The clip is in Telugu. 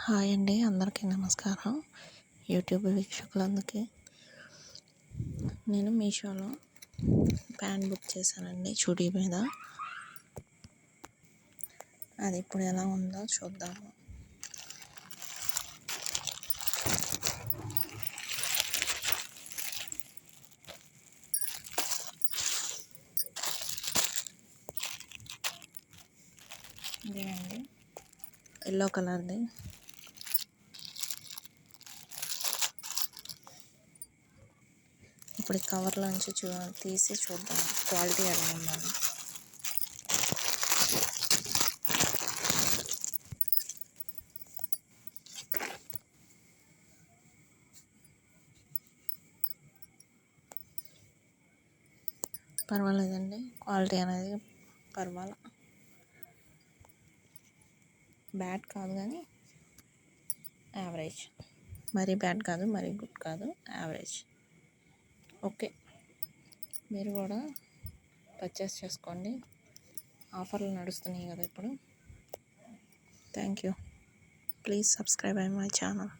హాయ్ అండి, అందరికీ నమస్కారం. యూట్యూబ్ వీక్షకులందరికీ నేను మీషోలో ప్యాంట్ బుక్ చేశానండి చుడీ మీద. అది ఇప్పుడు ఎలా ఉందో చూద్దాము. ఇదేనండి, ఎల్లో కలర్ది. ఇప్పుడు ఈ కవర్లోంచి తీసి చూద్దాం క్వాలిటీ ఎలా ఉందని. పర్వాలేదండి, క్వాలిటీ అనేది పర్వాలా, బ్యాడ్ కాదు కానీ యావరేజ్. మరీ బ్యాడ్ కాదు, మరీ గుడ్ కాదు, యావరేజ్. ఓకే, మీరు కూడా పర్చేస్ చేసుకోండి. ఆఫర్లు నడుస్తున్నాయి కదా ఇప్పుడు. Thank you. Please subscribe my channel.